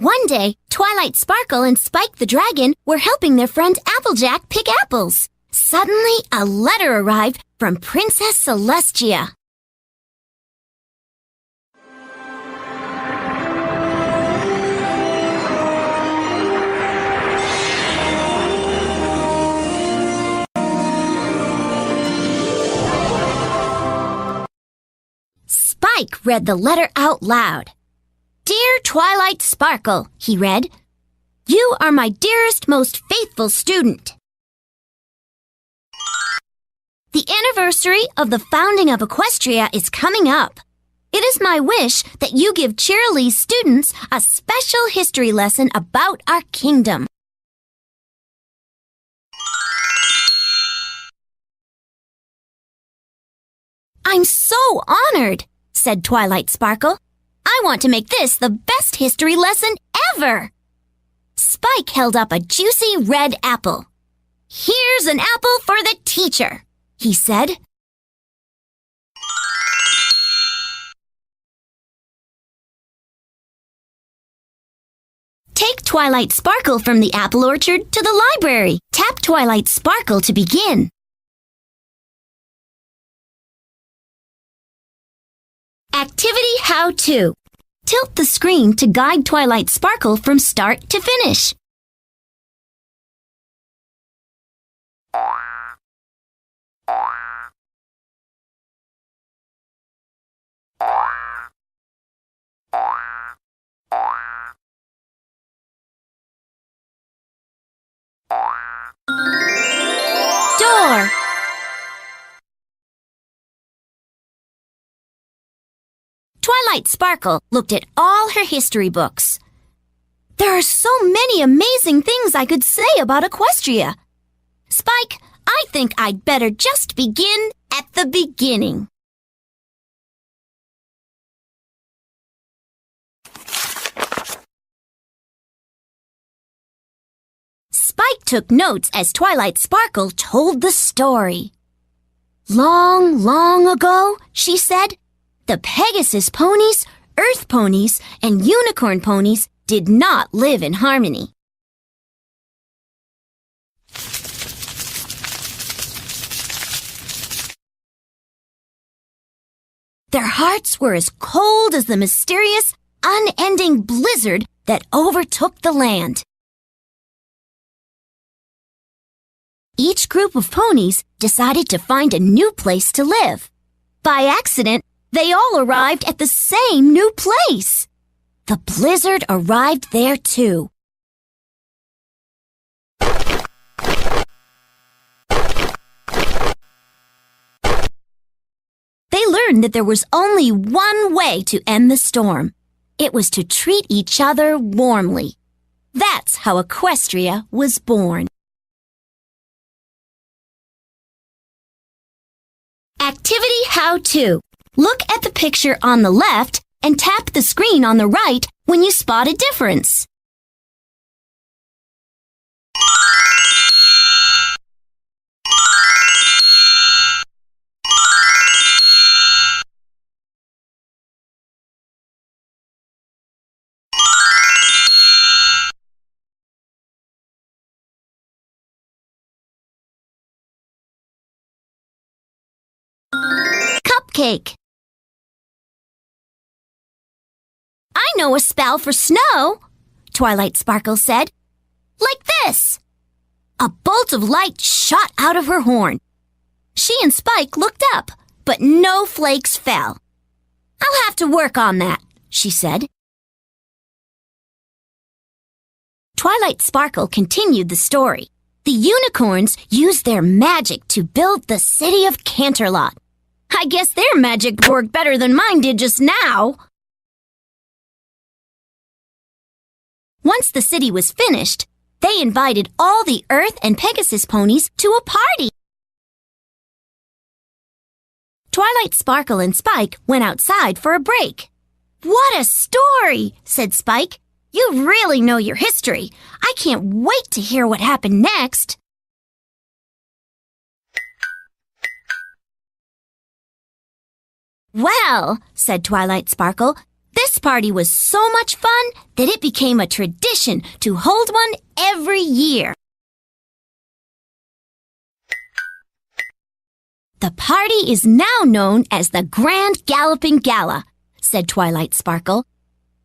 One day, Twilight Sparkle and Spike the Dragon were helping their friend Applejack pick apples. Suddenly, a letter arrived from Princess Celestia. Spike read the letter out loud. Dear Twilight Sparkle, he read, you are my dearest, most faithful student. The anniversary of the founding of Equestria is coming up. It is my wish that you give Cheerilee's students a special history lesson about our kingdom. I'm so honored, said Twilight Sparkle. I want to make this the best history lesson ever. Spike held up a juicy red apple. Here's an apple for the teacher, he said. Take Twilight Sparkle from the apple orchard to the library. Tap Twilight Sparkle to begin. Activity How-To. Tilt the screen to guide Twilight Sparkle from start to finish. Door. Twilight Sparkle looked at all her history books. There are so many amazing things I could say about Equestria. Spike, I think I'd better just begin at the beginning. Spike took notes as Twilight Sparkle told the story. Long, long ago, she said, the Pegasus ponies, Earth ponies, and Unicorn ponies did not live in harmony. Their hearts were as cold as the mysterious, unending blizzard that overtook the land. Each group of ponies decided to find a new place to live. By accident, they all arrived at the same new place. The blizzard arrived there too. They learned that there was only one way to end the storm. It was to treat each other warmly. That's how Equestria was born. Activity How-To. Look at the picture on the left and tap the screen on the right when you spot a difference. Cupcake. I know a spell for snow, Twilight Sparkle said. Like this. A bolt of light shot out of her horn. She and Spike looked up, but no flakes fell. I'll have to work on that, she said. Twilight Sparkle continued the story. The unicorns used their magic to build the city of Canterlot. I guess their magic worked better than mine did just now. Once the city was finished, they invited all the Earth and Pegasus ponies to a party. Twilight Sparkle and Spike went outside for a break. What a story, said Spike. You really know your history. I can't wait to hear what happened next. Well, said Twilight Sparkle, This party was so much fun that it became a tradition to hold one every year. The party is now known as the Grand Galloping Gala, said Twilight Sparkle.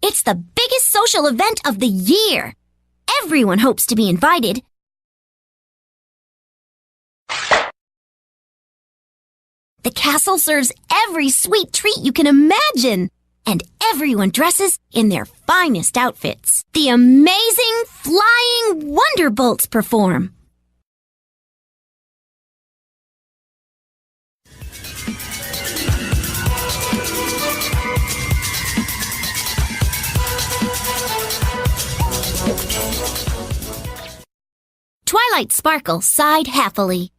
It's the biggest social event of the year. Everyone hopes to be invited. The castle serves every sweet treat you can imagine, and everyone dresses in their finest outfits. The amazing flying Wonderbolts perform. Twilight Sparkle sighed happily.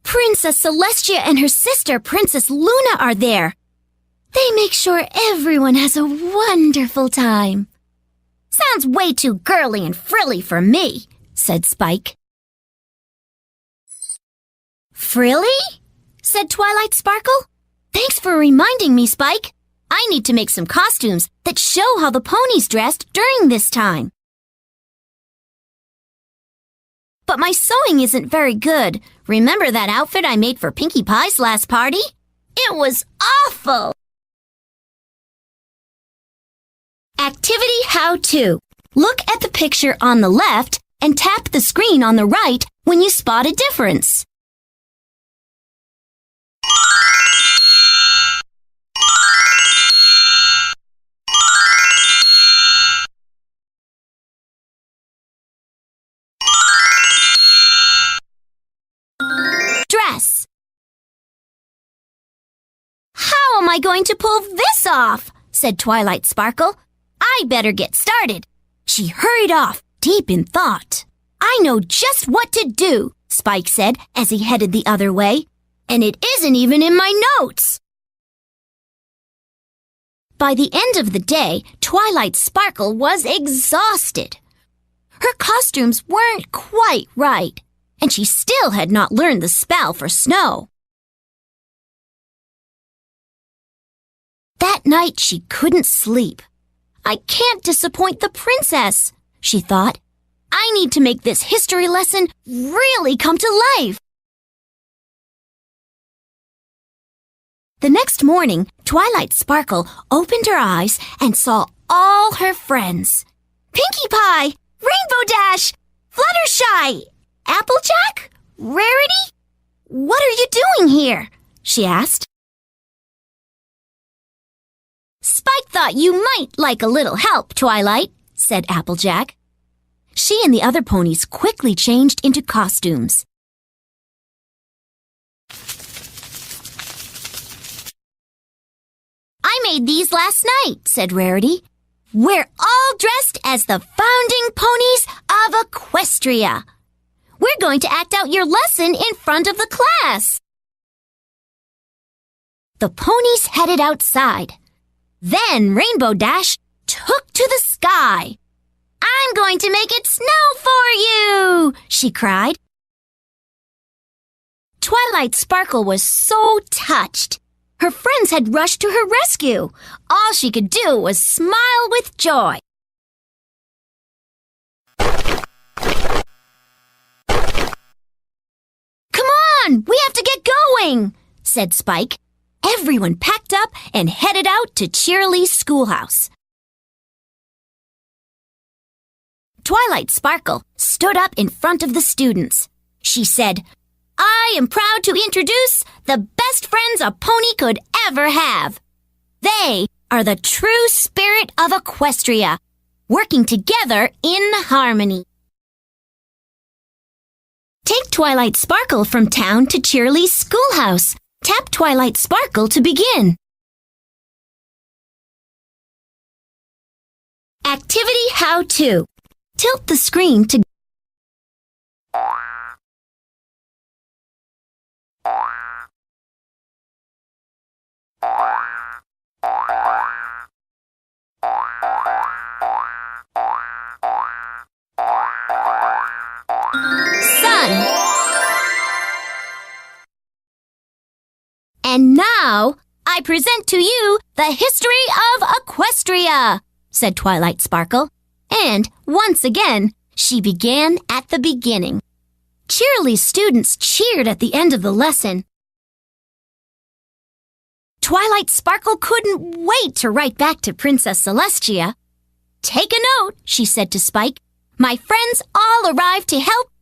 Princess Celestia and her sister Princess Luna are there. They make sure everyone has a wonderful time. Sounds way too girly and frilly for me, said Spike. Frilly? Said Twilight Sparkle. Thanks for reminding me, Spike. I need to make some costumes that show how the ponies dressed during this time. But my sewing isn't very good. Remember that outfit I made for Pinkie Pie's last party? It was awful! Activity How-To. Look at the picture on the left and tap the screen on the right when you spot a difference. Dress. How am I going to pull this off? Said Twilight Sparkle. I better get started. She hurried off, deep in thought. I know just what to do, Spike said as he headed the other way. And it isn't even in my notes. By the end of the day, Twilight Sparkle was exhausted. Her costumes weren't quite right, and she still had not learned the spell for snow. That night she couldn't sleep. I can't disappoint the princess, she thought. I need to make this history lesson really come to life. The next morning, Twilight Sparkle opened her eyes and saw all her friends. Pinkie Pie, Rainbow Dash, Fluttershy, Applejack, Rarity? What are you doing here? She asked. Spike thought you might like a little help, Twilight, said Applejack. She and the other ponies quickly changed into costumes. I made these last night, said Rarity. We're all dressed as the founding ponies of Equestria. We're going to act out your lesson in front of the class. The ponies headed outside. Then Rainbow Dash took to the sky. I'm going to make it snow for you, she cried. Twilight Sparkle was so touched. Her friends had rushed to her rescue. All she could do was smile with joy. Come on, we have to get going, said Spike. Everyone packed up and headed out to Cheerilee's schoolhouse. Twilight Sparkle stood up in front of the students. She said, I am proud to introduce the best friends a pony could ever have. They are the true spirit of Equestria, working together in harmony. Take Twilight Sparkle from town to Cheerilee's schoolhouse. Tap Twilight Sparkle to begin. Activity How-To. Tilt the screen to Sun. And now, I present to you the history of Equestria, said Twilight Sparkle. And, once again, she began at the beginning. Cheerily's students cheered at the end of the lesson. Twilight Sparkle couldn't wait to write back to Princess Celestia. Take a note, she said to Spike. My friends all arrived to help